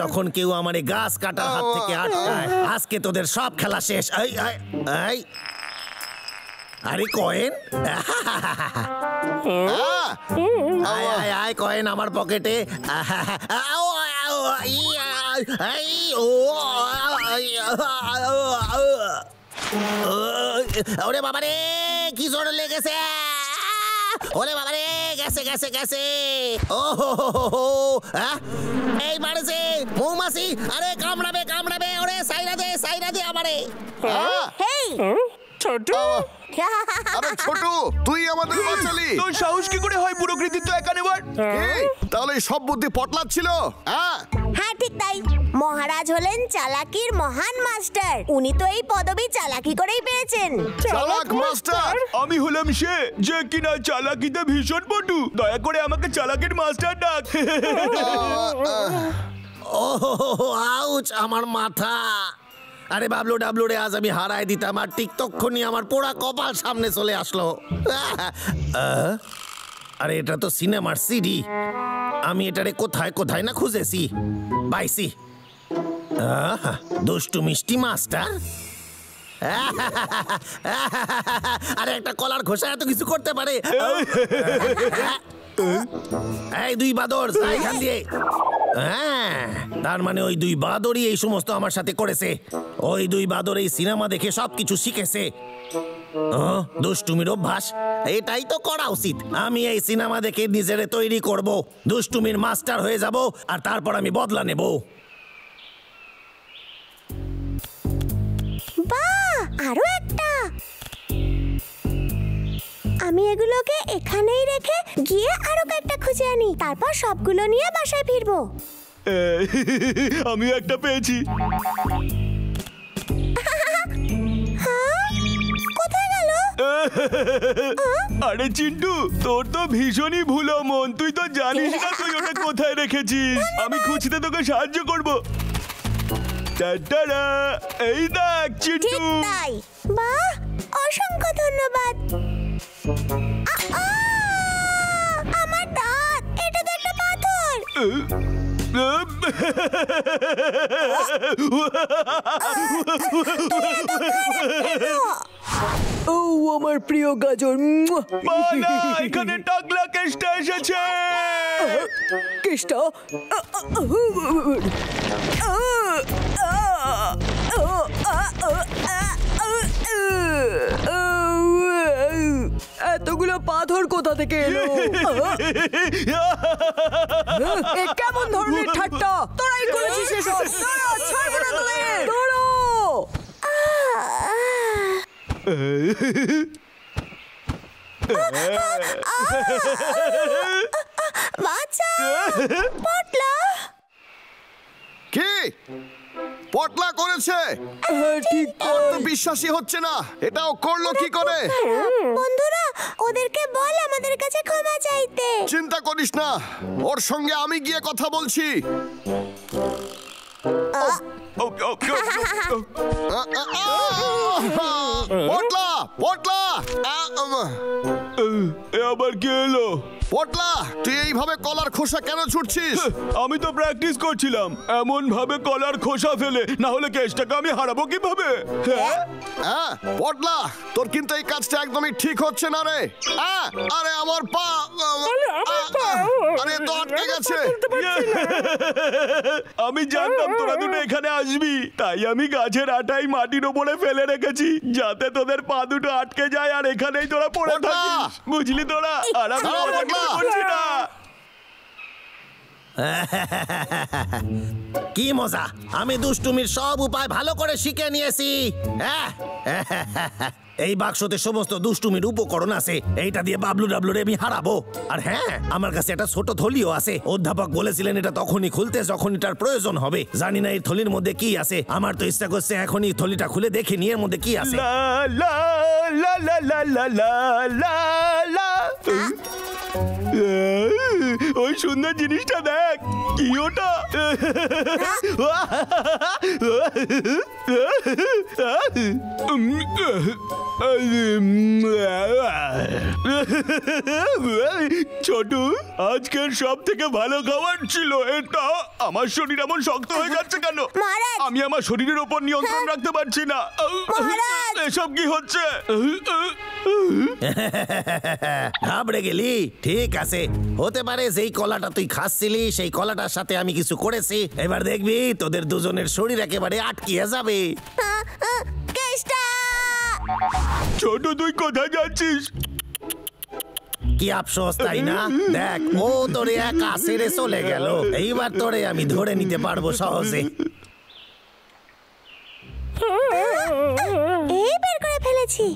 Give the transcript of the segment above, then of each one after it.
যখন কেউ আমার এই গাছ কাটার হাত থেকে আটকায়, আজকে তোদের সব খেলা শেষ। আরে কয়েন, আয় কয়েন আমার পকেটে। ওরে বাবারে কি জোর লেগেছে, ওরে বাবারে গেছে গেছে গেছে। ও এই মারছে মৌমাছি, আরে কামড়াবে কামড়াবে, ওরে সাইরা দে আমারে। ছোট, আরে ছোট তুই আমাদের বাঁচালি। তোর সাহস কি করে হয় বুড়ো কৃতিত্ব একা নেবার? তাহলে সব বুদ্ধি পটলার ছিল? হ্যাঁ ঠিক তাই। মহারাজ হলেন চালাকির মহান মাস্টার। উনি তো এই পদবি চালাকি করেই পেয়েছেন। চালাক মাস্টার? আমি হলাম সে যে কিনা চালাকিতে ভীষণ পটু। দয়া করে আমাকে চালাকির মাস্টার ডাক। ও আউচ, আমার মাথা। আরে বাবলু ডাবলু রে, আজ আমি হারাই দিতাম, আর ঠিক তক্ষুনি আমার পোড়া কপাল সামনে চলে আসলো। আরে এটা তো সিনেমার সিডি, আমি এটারে কোথায় কোথায় না খুঁজেছি, পাইছি। দুষ্টু মিষ্টি মাস্টার। আরে একটা কলার খোসা এত কিছু করতে পারে? এই দুই বাদর এখান দিয়ে। হ্যাঁ, তার মানে ওই দুই বাদরই এই সমস্ত আমার সাথে করেছে। ওই দুই বাদর এই সিনেমা দেখে সবকিছু শিখেছে। দুষ্টুমির অভ্যাস, এটাই তো করা উচিত। আমি এই সিনেমা দেখে নিজেরে তৈরি করব, দুষ্টুমির মাস্টার হয়ে যাব, আর তারপর আমি বদলা নেব। বাহ, আরো একটা। আমি এগুলোকে এখানেই রেখে গিয়ে আরো একটা খুঁজে আনি, তারপর সবগুলো নিয়ে বাসায় ফিরবো। আমি একটা পেয়েছি। কোথায় গেল? আরে চিন্টু, তোর তো ভীষণই ভুলো মন, তুই তো জানিস না তুই ওটা কোথায় রেখেছিস। আমি খুঁজতে তোকে সাহায্য করবো। এই দেখ চিন্টু। তাই? বাহ, অসংখ্য ধন্যবাদ। আমার দাঁত, এটা তো একটা পাথর। ও আমার প্রিয় গাজর। এখানে টাকলা কেষ্টা এসেছে। কেষ্টা? এতগুলো পাথর কোথা থেকে এলো? কেমন ধরনের ঠাট্টা? তোরাই করেছিস এসব। ছাড়বো না তোদের। পটলা কি পটলা করেছে? ঠিক আর তো বিশ্বাসই হচ্ছে না, এটাও করলো কি করে? বন্ধুরা, ওদেরকে বল আমাদের কাছে ক্ষমা চাইতে। চিন্তা করিস না, ওর সঙ্গে আমি গিয়ে কথা বলছি। পটলা পটলা, আবার কে এলো? পটলা তুই এইভাবে কলার খোসা কেন ছুটছিস? আমি তো প্র্যাকটিস করছিলাম এমন ভাবে কলার খোসা ফেলে, না হলে কেসটাকে আমি হারাবো কিভাবে? হ্যাঁ পটলা, তোর কিন্তু এই কাজটা একদমই ঠিক হচ্ছে না রে। আরে আমার পা, আরে তো আটকে গেছে। আমি জানতাম তোরা দুটো এখানে আসবি, তাই আমি গাছের আটাই মাটির ওপরে ফেলে রেখেছি যাতে তোদের পা দুটো আটকে যায় আর এখানেই তোরা পড়ে থাকিস, বুঝলি তোরা? আর আমি করছি না। কি মজা, আমি দুষ্টুমির সব উপায় ভালো করে শিখে নিয়েছি। এই বাক্সতে সমস্ত দুষ্টুমির উপকরণ আছে, এইটা দিয়ে বাবলু ডাবলু রে আমি হারাবো। আর হ্যাঁ, আমার কাছে একটা ছোট থলিও আছে। অধ্যাপক বলেছিলেন এটা তখনই খুলতে যখন এটার প্রয়োজন হবে। জানি না এই থলির মধ্যে কি আছে, আমার তো ইচ্ছা করছে এখনই থলিটা খুলে দেখে নিয়ে এর মধ্যে কি আছে। ওই সুন্দর জিনিসটা দেখ, কি ওটা? ছোটু, আজকের সব থেকে ভালো খাবার ছিল এটা। আমার শরীর এমন শক্ত হয়ে যাচ্ছে কেন? মহারাজ! আমি আমার শরীরের উপর নিয়ন্ত্রণ রাখতে পারছি না। মহারাজ! এসব কি হচ্ছে? ঘাবড়ে গেলি? ঠিক আছে, হতে পারে যেই কলাটা তুই খাচ্ছিলি সেই কলাটার সাথে আমি কিছু করেছি। এবার দেখবি তোদের দুজনের শরীর একেবারে আটকিয়ে যাবে। কেষ্টা! ছোটু, তুই কোথায় যাচ্ছিস? কি আফসোস, তাই না? দেখ, ও তোরে একা ছেড়ে চলে গেল। এইবার তোরে আমি ধরে নিতে পারবো সহজে। এই বের করে ফেলেছি।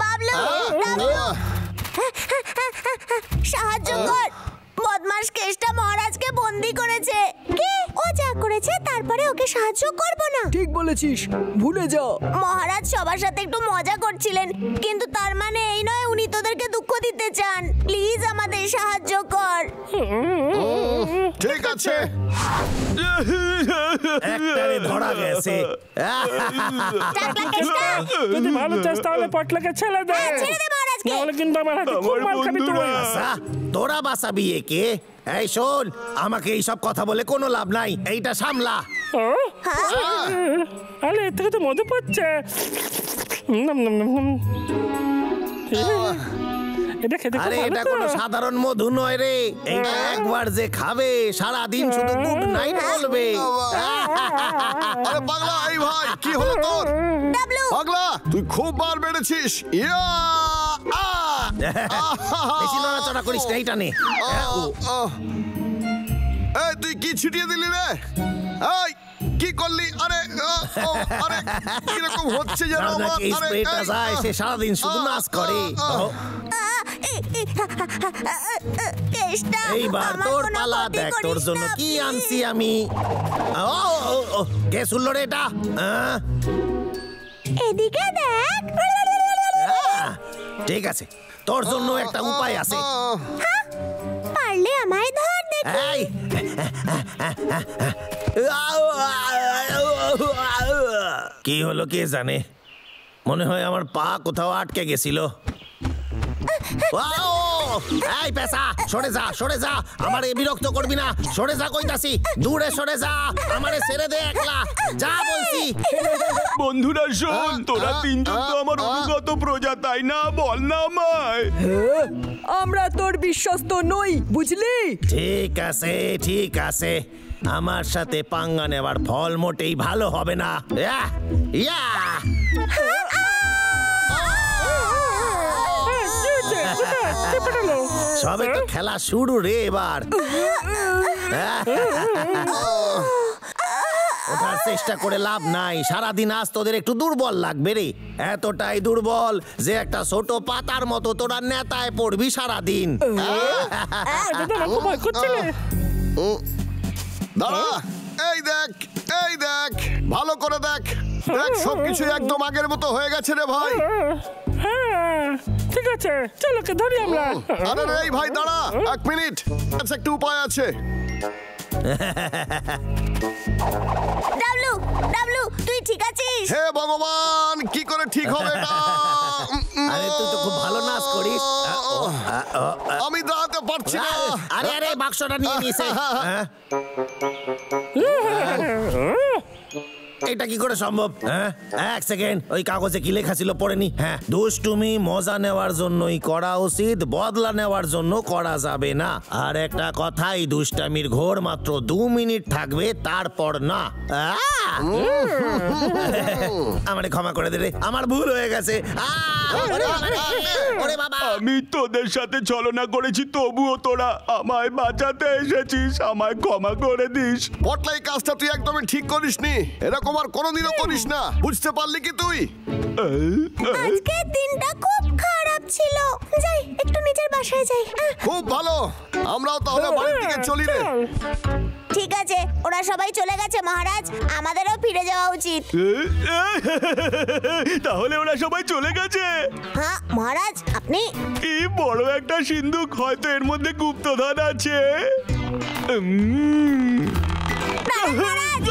বাবলু, বাবলু, সাহায্য কর। বদমাশ কেষ্টা মহারাজকে বন্দি করেছে। কি? ও যা করেছে তারপরে ওকে সাহায্য করব না? ঠিক বলেছিস, ভুলে যা। মহারাজ সবার সাথে একটু মজা করছিলেন, কিন্তু তার মানে এই নয় উনি তোদেরকে দুঃখ দিতে চান। প্লিজ আমাদের সাহায্য কর। ঠিক আছে। একটারে ধরা গেছে। টাকলা কেষ্টা, যদি ভালো চাস তাহলে পটলাকে ছেড়ে দে। ছেড়ে দে মহারাজকে। নাহলে কিন্তু আমার হাতে খুব মার খাবি তুই। বাসা, তোরা বাসাবি একে? এই শোন, আমাকে এইসব কথা বলে কোনো লাভ নাই। এইটা সামলা। আরে এর থেকে তো মধু পড়ছে। নম নম নম নম। এটা খেতে খুব আরে ভালো এটা তো। কোনো সাধারণ মধু নয় রে। এইটা একবার যে খাবে সারা দিন শুধু গুড নাইট বলবে। আরে পাগলা, এই ভাই কি হলো তোর? ডাবলু, পাগলা, তুই খুব বার বেড়েছিস। ইয়া! বেশি নড়াচড়া করিস না, এইটা নে। এই তুই কি ছিটিয়ে দিলি রে? এই কি করলি? আরে আরে কিরকম হচ্ছে যেন আমার? রাজাকে এই আরে স্প্রেটা যায়, সে সারাদিন শুধু নাচ করে। কেষ্টা, এইবার আমার তোর কোনো পালা, ক্ষতি দেখ তোর করিস জন্য না, কি please। আনছি আমি। কে শুনলো রে এটা? এদিকে দেখ। ঠিক আছে, তোর জন্য একটা উপায় আছে। পারলে আমায় ধর দেখি। এই কি হলো কে জানে, মনে হয় আমার পা কোথাও আটকে গেছিল। এই পেশা, সরে যা, সরে যা। আমারে বিরক্ত করবি না, সরে যা কইতাছি। দূরে সরে যা, আমারে ছেড়ে দে একলা। যা বলছি। বন্ধুরা শোন, তোরা তিনজন তো আমার অনুগত প্রজা, তাই না? বল না আমায়। আমরা তোর বিশ্বস্ত নই, বুঝলি? ঠিক আছে, ঠিক আছে। আমার সাথে পাঙ্গা নেওয়ার ফল মোটেই ভালো হবে না। ইয়া, ইয়া। সবে তো খেলা শুরু রে। এবার ওঠার চেষ্টা করে লাভ নাই। সারাদিন আজ তোদের একটু দুর্বল লাগবে রে। এতটাই দুর্বল যে একটা ছোট পাতার মতো তোরা নেতায় পড়বি সারাদিন। খুব ভয় করছিলে। দাঁড়া, এই দেখ, এই দেখ, ভালো করে দেখ। দেখ সবকিছু একদম আগের মতো হয়ে গেছে রে ভাই। হ্যাঁ, ঠিক আছে, চলো কে ধরি আমরা। আরে রে এই ভাই দাঁড়া, এক মিনিট। আচ্ছা, একটা উপায় আছে। ডাবলু, ডাবলু, তুই ঠিক আছিস? হে ভগবান, কি করে ঠিক হবে এটা? আরে তুই তো খুব ভালো নাচ করিস। আমি দাঁড়াতে পারছি না। আরে আরে, বাক্সটা নিয়ে নিয়েছে। হ্যাঁ? এটা কি করে সম্ভব? হ্যাঁ, এক সেকেন্ড, ওই কাগজে কি লেখা ছিল পড়ে নি। হ্যাঁ, দুষ্টুমি মজা নেওয়ার জন্যই করা উচিত, বদলা নেওয়ার জন্য করা যাবে না। আর একটা কথাই, দুষ্টামির ঘোর মাত্র 2 মিনিট থাকবে, তারপর না। আমারে ক্ষমা করে দে রে, আমার ভুল হয়ে গেছে। ওরে বাবা, আমি তোদের সাথে ছলনা করেছি, তবুও তোরা আমায় বাঁচাতে এসেছিস। আমায় ক্ষমা করে দিস। পটলাই, কাজটা তুই একদমই ঠিক করিসনি। এরকম আর কোনোদিনও করিস না, বুঝতে পারলি কি তুই? আজকে দিনটা খুব খারাপ ছিল। যাই, একটু নিজের বাসায় যাই। খুব ভালো, আমরাও তাহলে বাড়ির দিকে চলি রে। ঠিক আছে, ওরা সবাই চলে গেছে মহারাজ, আমাদেরও ফিরে যাওয়া উচিত। তাহলে ওরা সবাই চলে গেছে? হ্যাঁ মহারাজ, আপনি? কি বড় একটা সিন্ধুক, হয়তো এর মধ্যে গুপ্তধন আছে। মহারাজ!